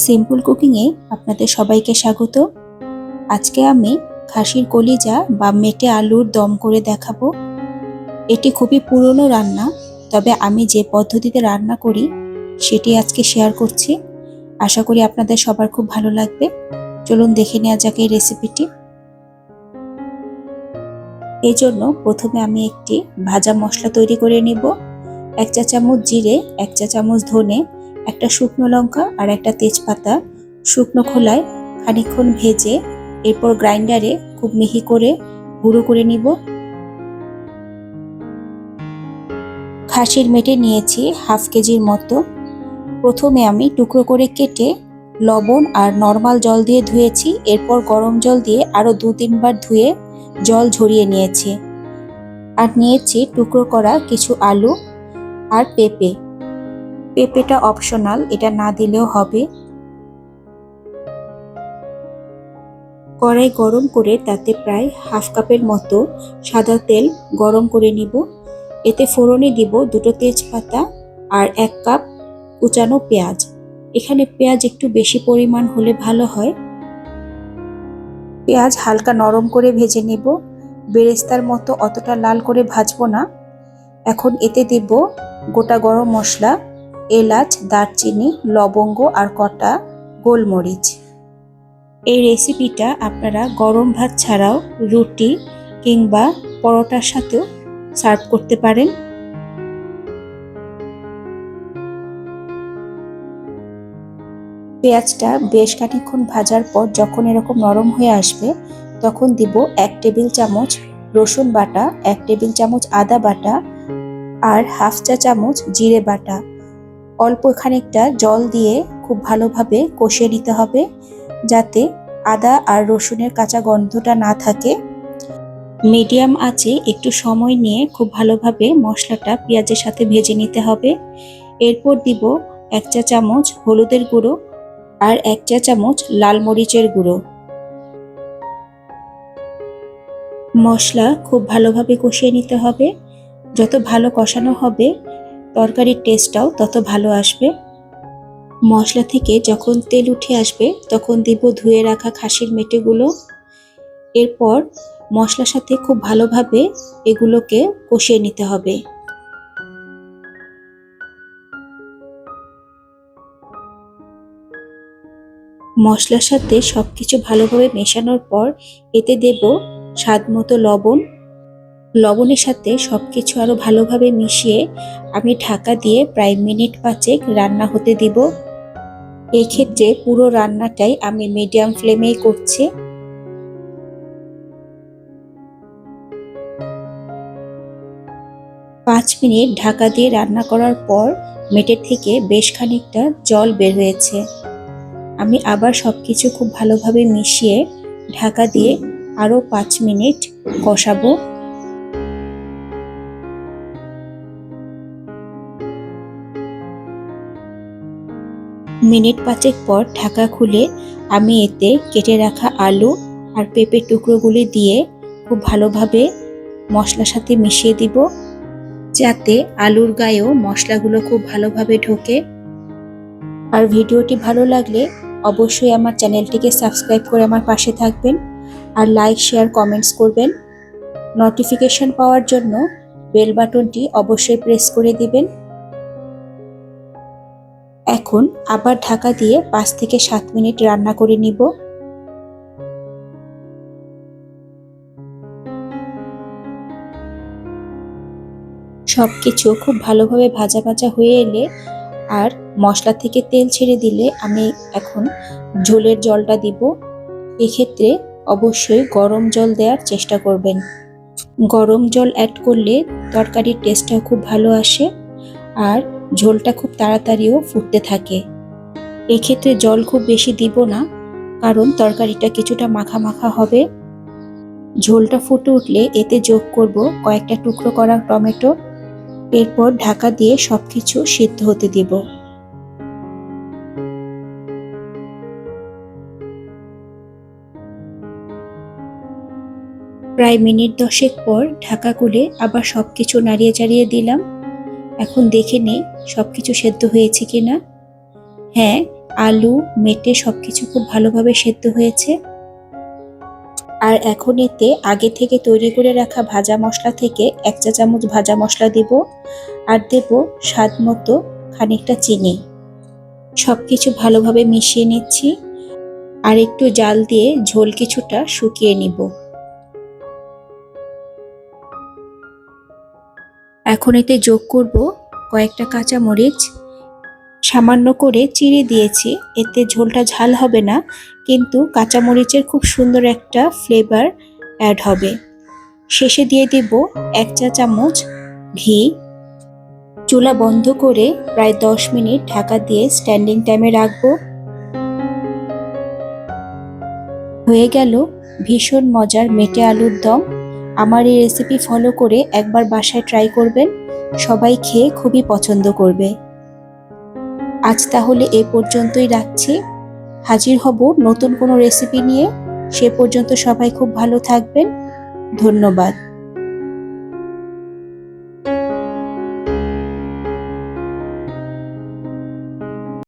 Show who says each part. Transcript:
Speaker 1: Simple কুকিংয়ে আপনাদের সবাইকে স্বাগত। আজকে আমি খাসির কলিজা বা মেটে আলুর দম করে দেখাবো। এটি খুবই পুরনো রান্না, তবে আমি যে পদ্ধতিতে রান্না করি সেটি আজকে শেয়ার করছি। আশা করি আপনাদের সবার খুব ভালো লাগবে। চলুন দেখে নেওয়া যাক এই রেসিপিটি। এই জন্য প্রথমে আমি একটি ভাজা মশলা তৈরি করে নিব। 1 চা চামচ জিরে, 1 চা চামচ ধনে, একটা শুকনো লঙ্কা আর একটা তেজপাতা শুকনো খোলায় খানিকক্ষণ ভেজে এরপর গ্রাইন্ডারে খুব মিহি করে গুঁড়ো করে নিব। খাসির মেটে নিয়েছি হাফ কেজির মতো। প্রথমে আমি টুকরো করে কেটে লবণ আর নর্মাল জল দিয়ে ধুয়েছি। এরপর গরম জল দিয়ে আরও 2-3 বার ধুয়ে জল ঝরিয়ে নিয়েছি। আর নিয়েছি টুকরো করা কিছু আলু আর পেঁপেটা অপশনাল, এটা না দিলেও হবে। কড়াই গরম করে তাতে প্রায় হাফ কাপের মতো সাদা তেল গরম করে নিব। এতে ফোড়নে দিব 2টো তেজপাতা আর 1 কাপ কুচানো পেঁয়াজ। এখানে পেঁয়াজ একটু বেশি পরিমাণ হলে ভালো হয়। পেঁয়াজ হালকা নরম করে ভেজে নেব, বেরেস্তার মতো অতটা লাল করে ভাজবো না। এখন এতে দেব গোটা গরম মশলা, এলাচ, দারচিনি, লবঙ্গ আর কটা গোলমরিচ। এই রেসিপিটা আপনারা গরম ভাত ছাড়াও রুটি কিংবা পরোটার সাথেও সার্ভ করতে পারেন। পেঁয়াজটা বেশ খানিকক্ষণ ভাজার পর যখন এরকম নরম হয়ে আসবে তখন দিব 1 টেবিল চামচ রসুন বাটা, 1 টেবিল চামচ আদা বাটা আর হাফ চা চামচ জিরে বাটা। অল্প খানিকটা জল দিয়ে খুব ভালোভাবে কষিয়ে নিতে হবে যাতে আদা আর রসুনের কাঁচা গন্ধটা না থাকে। মিডিয়াম আঁচে একটু সময় নিয়ে খুব ভালোভাবে মশলাটা পেঁয়াজের সাথে ভেজে নিতে হবে। এরপর দিব 1 চা চামচ হলুদের গুঁড়ো আর 1 চা চামচ লাল মরিচের গুঁড়ো। মশলা খুব ভালোভাবে কষিয়ে নিতে হবে। যত ভালো কষানো হবে তরকারির টেস্টটাও তত ভালো আসবে। মশলা থেকে যখন তেল উঠে আসবে তখন দিব ধুয়ে রাখা খাসির মেটেগুলো। এরপর মশলার সাথে খুব ভালোভাবে এগুলোকে কষিয়ে নিতে হবে। মশলার সাথে সবকিছু ভালোভাবে মেশানোর পর এতে দেব স্বাদমতো লবণ। লবণের সাথে সবকিছু আরো ভালোভাবে মিশিয়ে আমি ঢাকা দিয়ে প্রায় মিনিট 5 রান্না হতে দিব। এই ক্ষেত্রে পুরো রান্নাটাই আমি মিডিয়াম ফ্লেমেই করছি। পাঁচ মিনিট ঢাকা দিয়ে রান্না করার পর মেটের থেকে বেশ খানিকটা জল বের হয়েছে। আমি আবার সবকিছু খুব ভালোভাবে মিশিয়ে ঢাকা দিয়ে আরো 5 মিনিট কষাবো। মিনিট 5 পর ঢাকা খুলে আমি এতে কেটে রাখা আলু আর পেঁপের টুকরোগুলি দিয়ে খুব ভালোভাবে মশলার সাথে মিশিয়ে দিব যাতে আলুর গায়েও মশলাগুলো খুব ভালোভাবে ঢোকে। আর ভিডিওটি ভালো লাগলে অবশ্যই আমার চ্যানেলটিকে সাবস্ক্রাইব করে আমার পাশে থাকবেন আর লাইক, শেয়ার, কমেন্টস করবেন। নোটিফিকেশন পাওয়ার জন্য বেল বাটনটি অবশ্যই প্রেস করে দিবেন। এখন আবার ঢাকা দিয়ে 5 থেকে 7 মিনিট রান্না করে নিব। সবকিছু খুব ভালোভাবে ভাজা ভাজা হয়ে এলে আর মশলা থেকে তেল ছেড়ে দিলে আমি এখন ঝোলের জলটা দিব। এক্ষেত্রে অবশ্যই গরম জল দেওয়ার চেষ্টা করবেন। গরম জল অ্যাড করলে তরকারির টেস্টটাও খুব ভালো আসে আর ঝোলটা খুব তাড়াতাড়িও ফুটতে থাকে। এক্ষেত্রে জল খুব বেশি দিব না, কারণ তরকারিটা কিছুটা মাখা মাখা হবে। ঝোলটা ফুটে উঠলে এতে যোগ করব কয়েকটা টুকরো করা টমেটো। এরপর ঢাকা দিয়ে সবকিছু সিদ্ধ হতে দিব। প্রায় মিনিট 10 পর ঢাকা খুলে আবার সবকিছু নাড়িয়ে চাড়িয়ে দিলাম। এখন দেখে নেই সবকিছু সেদ্ধ হয়েছে কিনা। হ্যাঁ, আলু মেটে সবকিছু খুব ভালোভাবে সেদ্ধ হয়েছে। আর এখন এতে আগে থেকে তৈরি করে রাখা ভাজা মশলা থেকে 1 চা চামচ ভাজা মশলা দেব, আর দেব স্বাদ মতো খানিকটা চিনি। সবকিছু ভালোভাবে মিশিয়ে নিচ্ছি আর একটু জাল দিয়ে ঝোল কিছুটা শুকিয়ে নিব। এখন এতে যোগ করব কয়েকটা কাঁচামরিচ, সামান্য করে চিড়ে দিয়েছি। এতে ঝোলটা ঝাল হবে না, কিন্তু কাঁচামরিচের খুব সুন্দর একটা ফ্লেভার অ্যাড হবে। শেষে দিয়ে দেব 1 চা চামচ ঘি। চুলা বন্ধ করে প্রায় 10 মিনিট ঢাকা দিয়ে স্ট্যান্ডিং টাইমে রাখবো। হয়ে গেল ভীষণ মজার মেটে আলুর দম। আমার এই রেসিপি ফলো করে একবার বাসায় ট্রাই করবেন, সবাই খেয়ে খুবই পছন্দ করবে। আজ তাহলে এ পর্যন্তই রাখছি। হাজির হব নতুন কোনো রেসিপি নিয়ে। সে পর্যন্ত সবাই খুব ভালো থাকবেন। ধন্যবাদ।